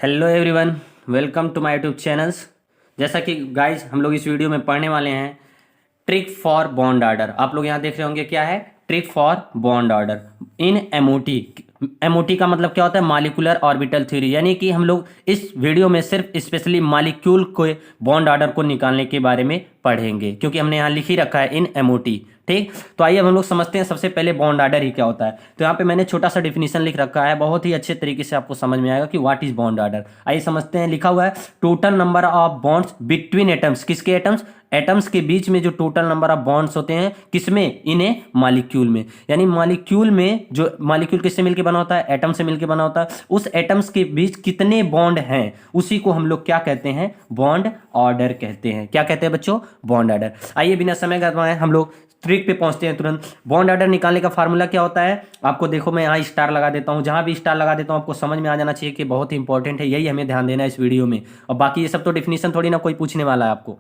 Hello everyone, welcome to my YouTube channels. जैसा कि guys हम लोग इस वीडियो में पढ़ने वाले हैं ट्रिक फॉर बॉन्ड ऑर्डर। आप लोग यहाँ देख रहे होंगे क्या है trick for bond order in MOT. MOT का मतलब क्या होता है? Molecular orbital theory. यानी कि हम लोग इस वीडियो में सिर्फ स्पेशली मॉलिक्यूल के बॉन्ड ऑर्डर को निकालने के बारे में पढ़ेंगे, क्योंकि हमने यहाँ लिख ही रखा है इन एमओटी। ठीक, तो आइए अब हम लोग समझते हैं सबसे पहले बॉन्ड ऑर्डर ही क्या होता है। तो यहाँ पे मैंने छोटा सा डिफिनीशन लिख रखा है, बहुत ही अच्छे तरीके से आपको समझ में आएगा कि व्हाट इज बॉन्ड ऑर्डर। आइए समझते हैं। लिखा हुआ है total number of bonds between atoms. किसके एटम्स? एटम्स के बीच में जो टोटल नंबर ऑफ बॉन्ड्स होते हैं, किसमें? इन्हें मॉलिक्यूल में। यानी मॉलिक्यूल में जो मॉलिक्यूल किससे मिलकर बना होता है? एटम से मिलकर बना होता है। उस एटम्स के बीच कितने बॉन्ड हैं, उसी को हम लोग क्या कहते हैं? बॉन्ड ऑर्डर कहते हैं। क्या कहते हैं बच्चों? Bond order. आइए बिना समय गवाए हम लोग ट्रिक पे पहुंचते हैं तुरंत। बॉन्ड ऑर्डर निकालने का फार्मूला क्या होता है? आपको देखो, मैं यहाँ स्टार लगा देता हूँ, जहां भी स्टार लगा देता हूँ आपको समझ में आ जाना चाहिए कि बहुत ही इंपॉर्टेंट है, यही हमें ध्यान देना है इस वीडियो में। और बाकी ये सब तो डिफिनीशन थोड़ी ना कोई पूछने वाला है आपको।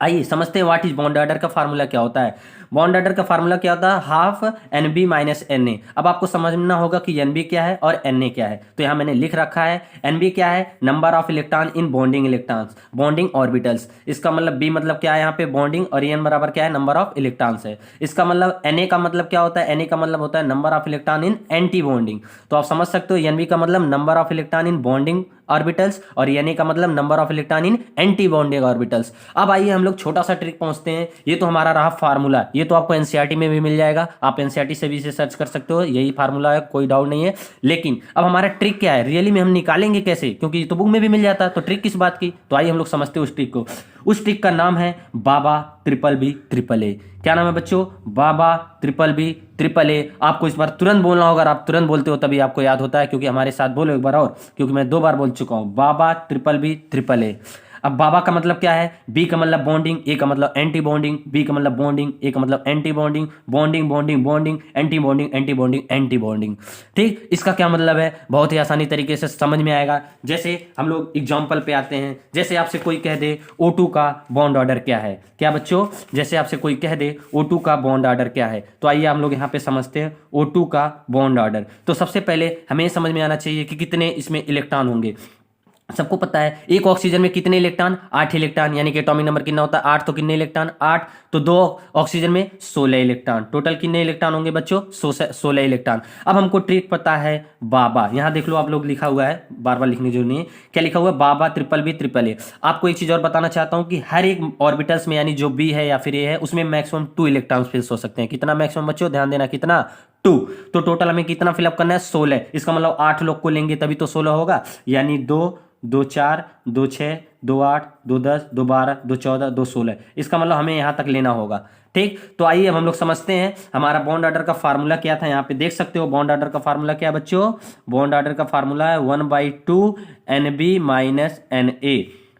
आइए समझते हैं व्हाट इज बॉन्ड ऑर्डर का फार्मूला क्या होता है। बॉन्ड ऑर्डर का फार्मूला क्या होता है? Half N B minus N A. अब आपको समझना होगा कि एन बी क्या है और एन ए क्या है। तो यहां मैंने लिख रखा है एन बी क्या है? Number of electron in bonding electrons, bonding orbitals. इसका मतलब बी मतलब क्या है यहाँ पे? बॉन्डिंग। और एन बराबर क्या है? नंबर ऑफ इलेक्ट्रॉन्स है। इसका मतलब एन ए का मतलब क्या होता है? एन ए का मतलब होता है number of electron in anti bonding. तो आप समझ सकते हो एन बी का मतलब number of electron in bonding orbitals और एन ए का मतलब number of electron in anti bonding orbitals. अब आइए हम लोग छोटा सा ट्रिक पहुंचते हैं। ये तो हमारा रहा फार्मूला, ये तो आपको एनसीईआरटी में भी मिल जाएगा, आप एनसीईआरटी से भी इसे सर्च कर सकते हो, यही फार्मूला है, कोई डाउट नहीं है। लेकिन अब हमारा ट्रिक क्या है, रियली में हम निकालेंगे कैसे? क्योंकि ये तो बुक में भी मिल जाता है, तो ट्रिक किस बात की? तो आइए हम लोग समझते हैं उस ट्रिक को। उस ट्रिक का नाम है बाबा ट्रिपल बी ट्रिपल ए। क्या नाम है बच्चों? बाबा ट्रिपल बी ट्रिपल ए। आपको इस बार तुरंत बोलना होगा, आप तुरंत बोलते हो तभी आपको याद होता है, क्योंकि हमारे साथ बोलो एक बार और, क्योंकि मैं 2 बार बोल चुका हूं बाबा ट्रिपल बी ट्रिपल ए। अब बाबा का मतलब क्या है? बी का मतलब बॉन्डिंग, ए का मतलब एंटी बॉन्डिंग, बी का मतलब बॉन्डिंग, ए का मतलब anti bonding, bonding bonding bonding, anti bonding anti bonding anti bonding. ठीक, इसका क्या मतलब है? बहुत ही आसानी तरीके से समझ में आएगा। जैसे हम लोग एग्जाम्पल पे आते हैं। जैसे आपसे कोई कह दे O2 का बॉन्ड ऑर्डर क्या है? क्या बच्चों? जैसे आपसे कोई कह दे O2 का बॉन्ड ऑर्डर क्या है, तो आइए हम लोग यहाँ पे समझते हैं O2 का बॉन्ड ऑर्डर। तो सबसे पहले हमें समझ में आना चाहिए कि कितने इसमें इलेक्ट्रॉन होंगे। सबको पता है एक ऑक्सीजन में कितने इलेक्ट्रॉन? 8 इलेक्ट्रॉन। यानी कि एटॉमिक नंबर कितना होता है? 8। तो कितने इलेक्ट्रॉन? 8। तो 2 ऑक्सीजन में 16 इलेक्ट्रॉन। टोटल कितने इलेक्ट्रॉन होंगे बच्चों? 16 इलेक्ट्रॉन। अब हमको ट्रिक पता है बाबा। यहां देख लो आप लोग, लिखा हुआ है, बार बार लिखने की जरूरत नहीं है। क्या लिखा हुआ है? बाबा ट्रिपल बी ट्रिपल ए। आपको एक चीज और बताना चाहता हूं कि हर एक ऑर्बिटल्स में, यानी जो बी है या फिर ए है, उसमें मैक्सिमम 2 इलेक्ट्रॉन फिल्स हो सकते हैं। कितना मैक्सिमम बच्चों? ध्यान देना, कितना? 2। तो टोटल हमें कितना फिलअप करना है? 16। इसका मतलब 8 लोग को लेंगे तभी तो 16 होगा। यानी 2 2 4 2 6 2 8 2 10 2 12 2 14 2 16। इसका मतलब हमें यहां तक लेना होगा। ठीक, तो आइए अब हम लोग समझते हैं हमारा बॉन्ड ऑर्डर का फार्मूला क्या था। यहाँ पे देख सकते हो बॉन्ड ऑर्डर का फार्मूला क्या है बच्चों? बॉन्ड ऑर्डर का फार्मूला है 1/2 NB माइनस NA।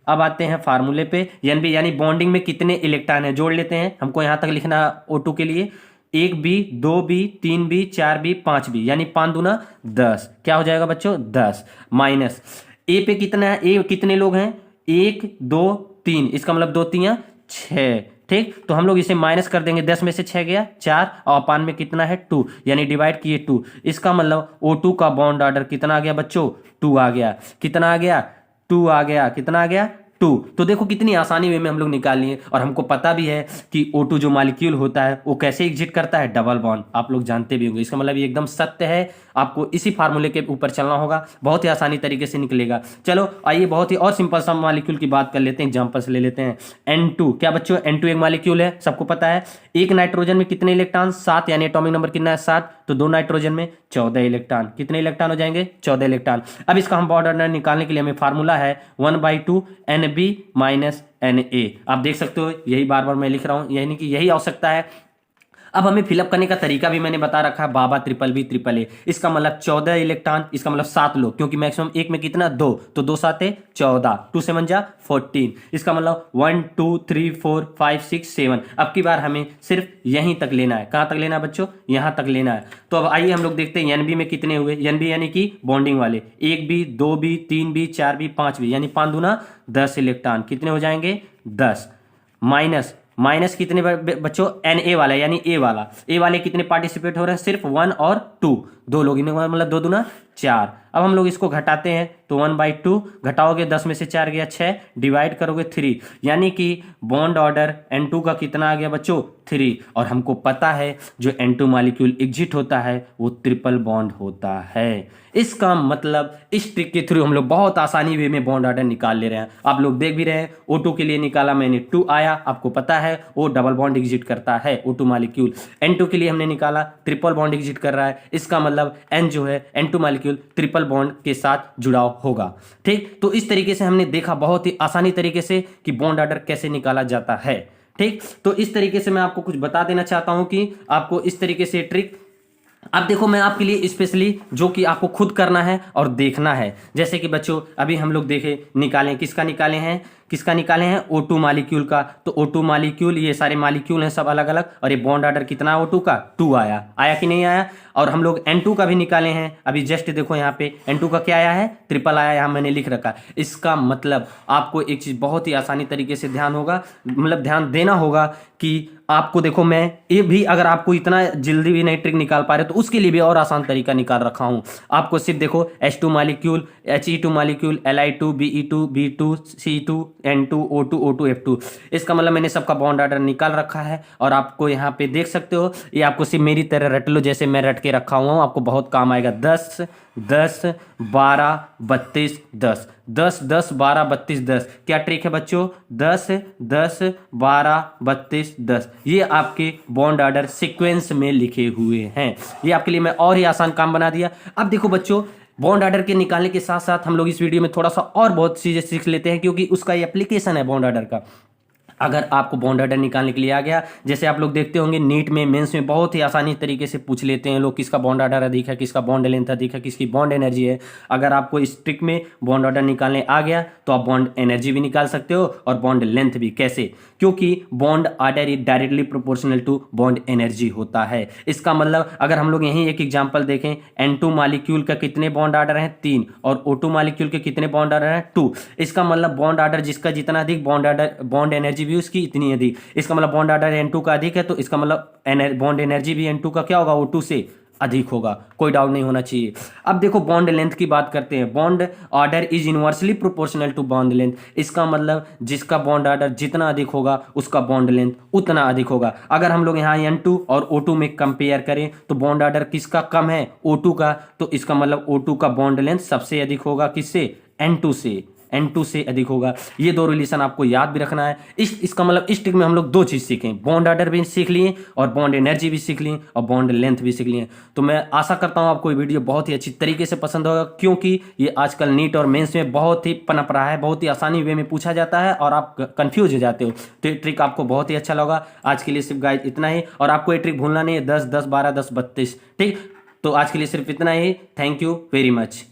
अब आते हैं फार्मूले पे। NB यानी बॉन्डिंग में कितने इलेक्ट्रॉन है, जोड़ लेते हैं। हमको यहां तक लिखना O2 के लिए 1B 2B 3B 4B 5B, यानी 5 दूना 10। क्या हो जाएगा बच्चों? 10 माइनस ए पे कितना है? ए कितने लोग हैं? 1 2 3। इसका मतलब 2 3 6। ठीक, तो हम लोग इसे माइनस कर देंगे। 10 में से 6 गया 4 और 5 में कितना है? 2, यानी डिवाइड किए 2। इसका मतलब O2 का बॉन्ड ऑर्डर कितना आ गया बच्चों? 2 आ गया। कितना आ गया? 2 आ गया। कितना आ गया? 2। तो देखो कितनी आसानी वे में हम लोग निकाल लिए। और हमको पता भी है कि O2 जो मॉलिक्यूल होता है वो कैसे एग्जिट करता है? Double bond. आप लोग जानते भी होंगे, इसका मतलब ये एकदम सत्य है। आपको इसी फार्मूले के ऊपर चलना होगा, बहुत ही आसानी तरीके से निकलेगा। चलो आइए बहुत ही और सिंपल सा मॉलिक्यूल की बात कर लेते हैं, एग्जांपल्स ले लेते हैं। N2। क्या बच्चों? N2 एक मॉलिक्यूल है, सबको पता है। एक नाइट्रोजन में कितने इलेक्ट्रॉन? 7, यानी एटॉमिक नंबर कितना है? 7। तो 2 नाइट्रोजन में 14 इलेक्ट्रॉन। कितने इलेक्ट्रॉन हो जाएंगे? 14 इलेक्ट्रॉन। अब इसका हम बॉन्ड ऑर्डर निकालने के लिए हमें फार्मूला है 1/2 NB माइनस NA। आप देख सकते हो, यही बार बार मैं लिख रहा हूं, यानी कि यही आवश्यकता है। अब हमें फिलअप करने का तरीका भी मैंने बता रखा है, बाबा ट्रिपल बी ट्रिपल ए। इसका मतलब 14 इलेक्ट्रॉन, इसका मतलब 7 लोग, क्योंकि मैक्सिमम एक में कितना? 2। तो 2 7 14, 2 7 जा 14। इसका मतलब 1 2 3 4 5 6 7। अब की बार हमें सिर्फ यहीं तक लेना है। कहां तक लेना है बच्चों? यहां तक लेना है। तो अब आइए हम लोग देखते हैं एनबी में कितने हुए। एनबी यानी कि बॉन्डिंग वाले, 1B 2B 3B 4B 5B, यानी 5 दूना 10 इलेक्ट्रॉन। कितने हो जाएंगे? 10 माइनस माइनस कितने बच्चों? एन ए वाला, यानी ए वाला। ए वाले कितने पार्टिसिपेट हो रहे हैं? सिर्फ 1 और 2, 2 लोग, मतलब 2 दूना 4। अब हम लोग इसको घटाते हैं तो 1/2 घटाओगे 10 में से 4 गया 6, डिवाइड करोगे 3, यानी कि बॉन्ड ऑर्डर N2 का कितना आ गया बच्चों 3। और हमको पता है जो N2 मॉलिक्यूल एग्जिट होता है वो ट्रिपल बॉन्ड होता है। इसका मतलब इस ट्रिक के थ्रू हम लोग बहुत आसानी वे में बॉन्ड ऑर्डर निकाल ले रहे हैं। आप लोग देख भी रहे हैं O2 के लिए निकाला मैंने 2 आया, आपको पता है वो डबल बॉन्ड एग्जिट करता है O2 मॉलिक्यूल। N2 के लिए हमने निकाला ट्रिपल बॉन्ड एग्जिट कर रहा है, इसका मतलब N जो है N2 मॉलिक्यूल ट्रिपल बॉन्ड के साथ जुड़ाव होगा। ठीक, तो इस तरीके से हमने देखा बहुत ही आसानी तरीके से कि बॉन्ड ऑर्डर कैसे निकाला जाता है। ठीक, तो इस तरीके से मैं आपको कुछ बता देना चाहता हूं कि आपको इस तरीके से ट्रिक, अब देखो मैं आपके लिए स्पेशली जो कि आपको खुद करना है और देखना है। जैसे कि बच्चों अभी हम लोग देखे निकालें, किसका निकाले हैं O2 मॉलिक्यूल का। तो O2 मॉलिक्यूल, ये सारे मॉलिक्यूल हैं सब अलग अलग, और ये बॉन्ड ऑर्डर कितना O2 का 2 आया कि नहीं आया। और हम लोग N2 का भी निकाले हैं, अभी जस्ट देखो यहाँ पे N2 का क्या आया है, ट्रिपल आया, यहाँ मैंने लिख रखा। इसका मतलब आपको एक चीज बहुत ही आसानी तरीके से ध्यान देना होगा कि आपको देखो मैं ये भी, अगर आपको इतना जल्दी भी नहीं ट्रिक निकाल पा रहे तो उसके लिए भी और आसान तरीका निकाल रखा हूं। आपको सिर्फ देखो H2 molecule, He2 molecule, Li2, Be2, B2, C2, N2, O2, O2, F2, इसका मतलब मैंने सबका बॉन्ड ऑर्डर निकाल रखा है। और आपको यहाँ पे देख सकते हो, ये आपको सिर्फ मेरी तरह रट लो जैसे मैं रट के रखा हुआ हूँ, आपको बहुत काम आएगा। 10 10 12 32 10 10 10 12 32 10, क्या ट्रिक है बच्चों, 10 10 12 32 10, ये आपके बॉन्ड ऑर्डर सीक्वेंस में लिखे हुए हैं। ये आपके लिए मैं और ही आसान काम बना दिया। अब देखो बच्चों, बॉन्ड ऑर्डर के निकालने के साथ साथ हम लोग इस वीडियो में थोड़ा सा और बहुत चीजें सीख लेते हैं, क्योंकि उसका ये एप्लीकेशन है बॉन्ड ऑर्डर का। अगर आपको बॉन्ड ऑर्डर निकालने के लिए आ गया, जैसे आप लोग देखते होंगे नीट में, मेंस में बहुत ही आसानी तरीके से पूछ लेते हैं लोग, किसका बॉन्ड ऑर्डर अधिक है, किसका बॉन्ड लेंथ अधिक है, किसकी बॉन्ड एनर्जी है। अगर आपको इस ट्रिक में बॉन्ड ऑर्डर निकालने आ गया तो आप बॉन्ड एनर्जी भी निकाल सकते हो और बॉन्ड लेंथ भी। कैसे, क्योंकि bond order is directly proportional to bond energy होता है। इसका मतलब अगर हम लोग यहीं एक एग्जांपल देखें, N2 मॉलिक्यूल का कितने बॉन्ड ऑर्डर हैं 3, और O2 मॉलिक्यूल के कितने बॉन्ड ऑर्डर हैं 2। इसका मतलब बॉन्ड ऑर्डर जिसका जितना अधिक, बॉन्ड एनर्जी भी उसकी इतनी अधिक। इसका मतलब बॉन्ड ऑर्डर N2 का अधिक है, तो इसका मतलब बॉन्ड एनर्जी भी N2 का क्या होगा, O2 से अधिक होगा, कोई डाउट नहीं होना चाहिए। अब देखो बॉन्ड लेंथ की बात करते हैं। Bond order is inversely proportional to bond length. इसका मतलब जिसका बॉन्ड ऑर्डर जितना अधिक होगा उसका बॉन्ड लेंथ उतना अधिक होगा। अगर हम लोग यहाँ N2 और O2 में कंपेयर करें तो बॉन्ड ऑर्डर किसका कम है, O2 का, तो इसका मतलब O2 का बॉन्ड लेंथ सबसे अधिक होगा, किससे, N2 से अधिक होगा। ये दो रिलेशन आपको याद भी रखना है। इसका मतलब इस ट्रिक में हम लोग दो चीज सीखें, बॉन्ड ऑर्डर भी सीख लिए और बॉन्ड एनर्जी भी सीख लिए और बॉन्ड लेंथ भी सीख लिए। तो मैं आशा करता हूं आपको ये वीडियो बहुत ही अच्छी तरीके से पसंद होगा, क्योंकि ये आजकल नीट और मेंस में बहुत ही पनप रहा है, बहुत ही आसानी वे में पूछा जाता है और आप कंफ्यूज हो जाते हो। तो ये ट्रिक आपको बहुत ही अच्छा लगा। आज के लिए सिर्फ गाइस इतना ही, और आपको ये ट्रिक भूलना नहीं है, 10 10 12 10 32। ठीक, तो आज के लिए सिर्फ इतना ही। Thank you very much.